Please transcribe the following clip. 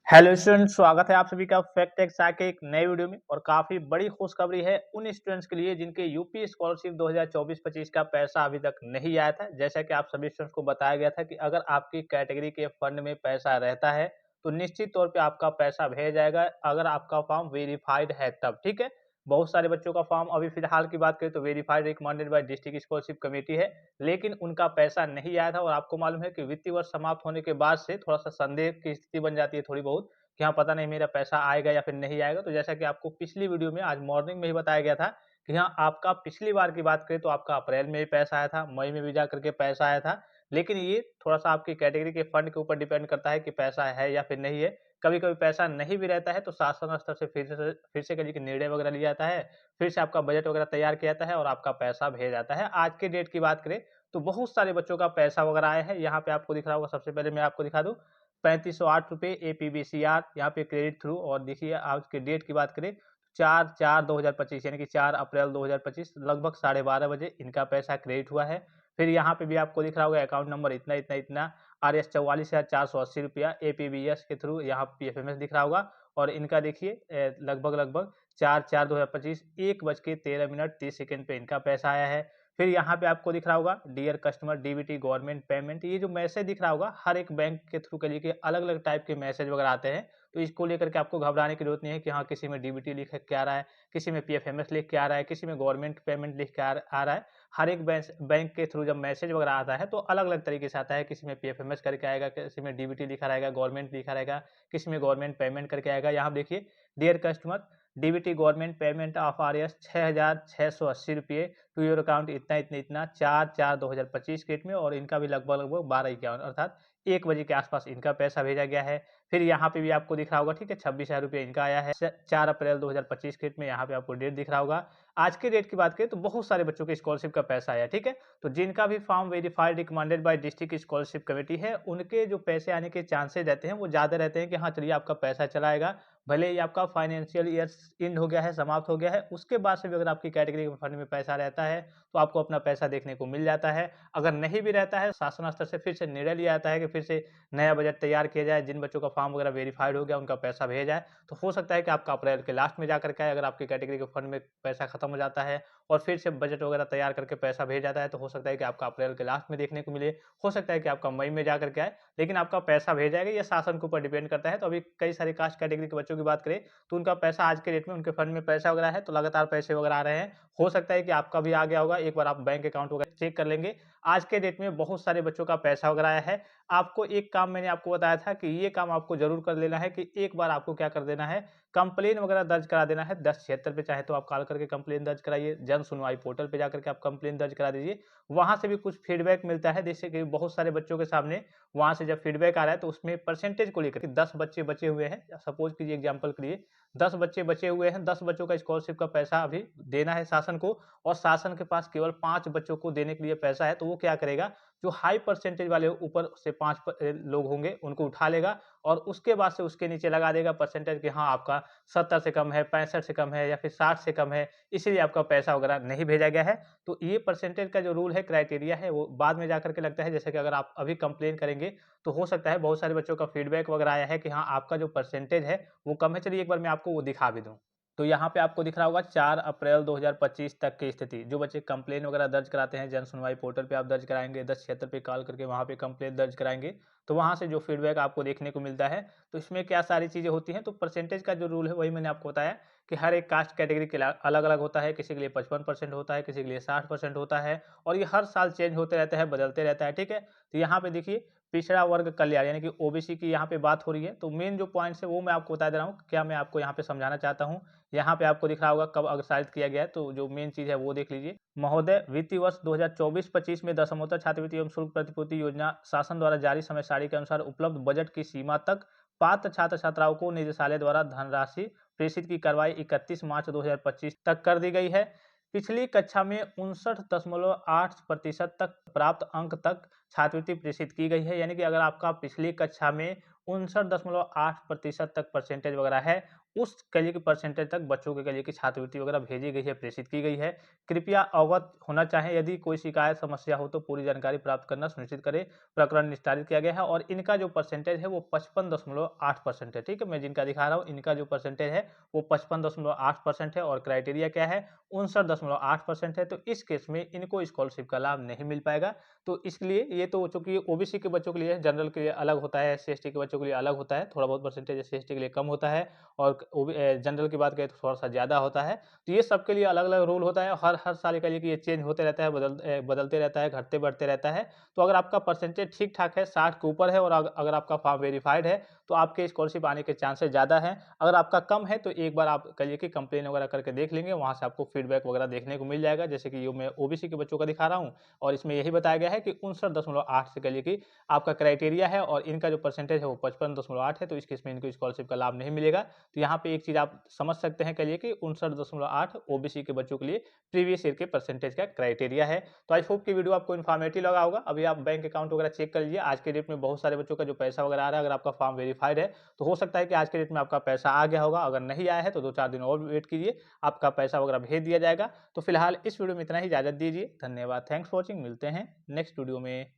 Hello student, स्वागत है आप सभी का फैक्ट एक्सा के एक नए वीडियो में। और काफी बड़ी खुशखबरी है उन स्टूडेंट्स के लिए जिनके यूपी स्कॉलरशिप 2024-25 का पैसा अभी तक नहीं आया था। जैसा कि आप सभी स्टूडेंट्स को बताया गया था कि अगर आपकी कैटेगरी के फंड में पैसा रहता है तो निश्चित तौर पे आपका पैसा भेज जाएगा, अगर आपका फॉर्म वेरीफाइड है तब। ठीक है, बहुत सारे बच्चों का फॉर्म अभी फिलहाल की बात करें तो verified recommended by district scholarship committee है, लेकिन उनका पैसा नहीं आया था। और आपको मालूम है कि वित्तीय वर्ष समाप्त होने के बाद से थोड़ा सा संदेह की स्थिति बन जाती है थोड़ी बहुत, कि हाँ पता नहीं मेरा पैसा आएगा या फिर नहीं आएगा। तो जैसा कि आपको पिछली वीडियो में आज मॉर्निंग में ही बताया गया था कि हाँ आपका पिछली बार की बात करें तो आपका अप्रैल में भी पैसा आया था, मई में भी जा करके पैसा आया था। लेकिन ये थोड़ा सा आपकी कैटेगरी के फंड के ऊपर डिपेंड करता है कि पैसा है या फिर नहीं है। कभी कभी पैसा नहीं भी रहता है तो शासन स्तर से फिर से कभी निर्णय वगैरह लिया जाता है, फिर से आपका बजट वगैरह तैयार किया जाता है और आपका पैसा भेजा जाता है। आज के डेट की बात करें तो बहुत सारे बच्चों का पैसा वगैरह आया है। यहाँ पे आपको दिख रहा होगा, सबसे पहले मैं आपको दिखा दूं, 3508 रुपये एपीबीसीआर यहाँ पे क्रेडिट थ्रू। और देखिए आज के डेट की बात करें 4/4/2025 यानी कि 4 अप्रैल 2025 लगभग 12:30 बजे इनका पैसा क्रेडिट हुआ है। फिर यहाँ पे भी आपको दिख रहा होगा अकाउंट नंबर इतना इतना इतना RS 44,480 रुपया एपीबीएस के थ्रू, यहाँ PFMS दिख रहा होगा। और इनका देखिए लगभग लगभग 4/4/2025 1:13 पे इनका पैसा आया है। फिर यहाँ पे आपको दिख रहा होगा dear customer DBT government payment, ये जो मैसेज दिख रहा होगा हर एक बैंक के थ्रू के लिए अलग अलग टाइप के मैसेज वगैरह आते हैं। तो इसको लेकर के आपको घबराने की जरूरत नहीं है कि हाँ किसी में डीबीटी लिख के आ रहा है, किसी में PFMS लिख के आ रहा है, किसी में गवर्नमेंट पेमेंट लिख के आ रहा है। हर एक बैंक के थ्रू जब मैसेज वगैरह आता है तो अलग अलग तरीके से आता है। किसी में PFMS करके आएगा, किसी में डीबीटी लिखा रहेगा, गवर्नमेंट लिखा रहेगा, किसी में गवर्नमेंट पेमेंट करके आएगा। यहाँ देखिए dear customer DBT government payment of RS 6,680 रुपये टू योर अकाउंट इतना इतना इतना 4/4/2025 डेट में। और इनका भी लगभग लगभग 12:51 अर्थात 1 बजे के आसपास इनका पैसा भेजा गया है। फिर यहाँ पे भी आपको दिख रहा होगा, ठीक है, 26,000 रुपये इनका आया है 4 अप्रैल 2025 डेट में। यहाँ पे आपको डेट दिख रहा होगा। आज के डेट की बात करें तो बहुत सारे बच्चों के स्कॉलरशिप का पैसा आया। ठीक है, तो जिनका भी form verified recommended by district scholarship committee है उनके जो पैसे आने के चांसेस रहते हैं वो ज़्यादा रहते हैं कि हाँ चलिए आपका पैसा चला आएगा। भले ही आपका फाइनेंशियल ईयर एंड हो गया है, समाप्त हो गया है, उसके बाद से भी अगर आपकी कैटेगरी फंड में पैसा रहता है तो आपको अपना पैसा देखने को मिल जाता है। अगर नहीं भी रहता है, शासन स्तर से फिर से निर्णय लिया जाता है कि फिर से नया बजट तैयार किया जाए, जिन बच्चों का फॉर्म वगैरह वेरीफाइड हो गया उनका पैसा भेजा जाए। तो हो सकता है कि आपका अप्रैल के लास्ट में जाकर के आए, अगर आपकी कैटेगरी के फंड में पैसा खत्म हो जाता है और फिर से बजट वगैरह तैयार करके पैसा भेज जाता है तो हो सकता है कि आपका अप्रैल के लास्ट में देखने को मिले, हो सकता है कि आपका मई में जाकर के आए, लेकिन आपका पैसा भेज जाएगा। ये शासन के ऊपर डिपेंड करता है। तो अभी कई सारे कास्ट कैटेगरी के बच्चों की बात करें तो उनका पैसा आज के डेट में उनके फंड में पैसा वगैरह है तो लगातार पैसे वगैरह आ रहे हैं। हो सकता है कि आपका भी आ गया होगा, एक बार आप बैंक अकाउंट वगैरह चेक कर लेंगे। आज के डेट में बहुत सारे बच्चों का पैसा वगैरह आया है। आपको एक काम मैंने आपको बताया था कि ये काम आपको जरूर कर लेना है कि एक बार आपको क्या कर देना है, कंप्लेन वगैरह दर्ज करा देना है 1076 पे। चाहे तो आप कॉल करके कंप्लेन दर्ज कराइए, जन सुनवाई पोर्टल पे जाकर के आप कंप्लेन दर्ज करा दीजिए। वहां से भी कुछ फीडबैक मिलता है, जैसे कि बहुत सारे बच्चों के सामने वहां से जब फीडबैक आ रहा है तो उसमें परसेंटेज को लेकर 10 बच्चे बचे हुए हैं, सपोज कीजिए एग्जाम्पल के लिए 10 बच्चे बचे हुए हैं, 10 बच्चों का स्कॉलरशिप का पैसा अभी देना है शासन को, और शासन के पास केवल 5 बच्चों को देने के लिए पैसा है। तो वो क्या करेगा, जो हाई परसेंटेज वाले ऊपर से 5 लोग होंगे उनको उठा लेगा और उसके बाद से उसके नीचे लगा देगा परसेंटेज कि हाँ आपका 70 से कम है, 65 से कम है या फिर 60 से कम है, इसीलिए आपका पैसा वगैरह नहीं भेजा गया है। तो ये परसेंटेज का जो रूल है, क्राइटेरिया है, वो बाद में जाकर के लगता है। जैसे कि अगर आप अभी कंप्लेन करेंगे तो हो सकता है बहुत सारे बच्चों का फीडबैक वगैरह आया है कि हाँ आपका जो परसेंटेज है वो कम है। चलिए एक बार मैं आपको वो दिखा भी दूँ। तो यहाँ पे आपको दिख रहा होगा 4 अप्रैल 2025 तक की स्थिति। जो बच्चे कंप्लेन वगैरह दर्ज कराते हैं, जन सुनवाई पोर्टल पे आप दर्ज कराएँगे, 1076 पे कॉल करके वहाँ पे कंप्लेन दर्ज कराएँगे, तो वहाँ से जो फीडबैक आपको देखने को मिलता है, तो इसमें क्या सारी चीज़ें होती हैं। तो परसेंटेज का जो रूल है वही मैंने आपको बताया कि हर एक कास्ट कैटेगरी के अलग-अलग होता है। किसी के लिए 55% होता है, किसी के लिए 60% होता है, और ये हर साल चेंज होते रहता है, बदलते रहता है, ठीक है? तो यहाँ पे देखिए पिछड़ा वर्ग कल्याण यानी कि ओबीसी की यहाँ पे बात हो रही है। तो मेन जो पॉइंट्स है वो मैं आपको बता दे रहा हूँ, क्या मैं आपको यहाँ पे समझाना चाहता हूँ। यहाँ पे आपको दिख रहा होगा कब अग्रसारित किया गया है, तो जो मेन चीज़ है वो देख लीजिए। महोदय, वित्तीय वर्ष 2024-25 में दशमोत्तर छात्रवृत्ति एवं शुल्क प्रतिपूर्ति योजना शासन द्वारा जारी समय सारणी के अनुसार उपलब्ध बजट की सीमा तक पात्र छात्र छात्राओं को निदेशालय द्वारा धनराशि प्रेषित की कार्रवाई 31 मार्च 2025 तक कर दी गई है। पिछली कक्षा में 59.8% तक प्राप्त अंक तक छात्रवृत्ति प्रेषित की गई है। यानी कि अगर आपका पिछली कक्षा में 59.8% तक परसेंटेज वगैरह है, उस कहिए कि परसेंटेज तक बच्चों के कहिए कि छात्रवृत्ति वगैरह भेजी गई है, प्रेषित की गई है। कृपया अवगत होना चाहें, यदि कोई शिकायत समस्या हो तो पूरी जानकारी प्राप्त करना सुनिश्चित करें। प्रकरण निस्तारित किया गया है और इनका जो परसेंटेज है वो 55.8% है। ठीक है, मैं जिनका दिखा रहा हूँ इनका जो परसेंटेज है वो 55.8% है और क्राइटेरिया क्या है, 59.8% है। तो इस केस में इनको स्कॉलरशिप का लाभ नहीं मिल पाएगा। तो इसलिए ये तो चूंकि ओबीसी के बच्चों के लिए, जनरल के लिए अलग होता है, एससी एसटी के बच्चों के लिए अलग होता है, थोड़ा बहुत परसेंटेज एससी एसटी के लिए कम होता है और जनरल की बात करें तो थोड़ा सा ज़्यादा होता है। तो ये सबके लिए अलग अलग रूल होता है, हर हर साल के लिए कि ये चेंज होते रहता है, बदलते रहता है, घटते बढ़ते रहता है। तो अगर आपका परसेंटेज ठीक ठाक है, 60 के ऊपर है और अगर आपका फॉर्म वेरीफाइड है तो आपके स्कॉलरशिप आने के चांसेस ज़्यादा हैं। अगर आपका कम है तो एक बार आप कहिए कि कंप्लेन वगैरह करके देख लेंगे, वहाँ से आपको फीडबैक वगैरह देखने को मिल जाएगा। जैसे कि ये मैं ओबीसी के बच्चों का दिखा रहा हूँ और इसमें यही बताया गया है कि 59.8 से कहिए कि आपका क्राइटेरिया है और इनका जो परसेंटेज है वो 55.8 है। तो इस केस में इनको स्कॉलरशिप का लाभ नहीं मिलेगा। तो यहाँ पे एक चीज़ आप समझ सकते हैं, कहिए कि 59.8 ओबीसी के बच्चों के लिए प्रीवियस ईयर के परसेंटेज का क्राइटेरिया है। तो आई होप कि वीडियो आपको इन्फॉर्मेटिव लगा होगा। अभी आप बैंक अकाउंट वगैरह चेक कर लीजिए, आज के डेट में बहुत सारे बच्चों का जो पैसा वगैरह आ रहा है, अगर आपका फॉर्म वेरीफाइड है तो हो सकता है कि आज के डेट में आपका पैसा आ गया होगा। अगर नहीं आया है तो 2-4 दिन और वेट कीजिए, आपका पैसा वगैरह भेज दिया जाएगा। तो फिलहाल इस वीडियो में इतना ही, इजाज़त दीजिए। धन्यवाद, थैंक्स फॉर वॉचिंग। मिलते हैं नेक्स्ट वीडियो में।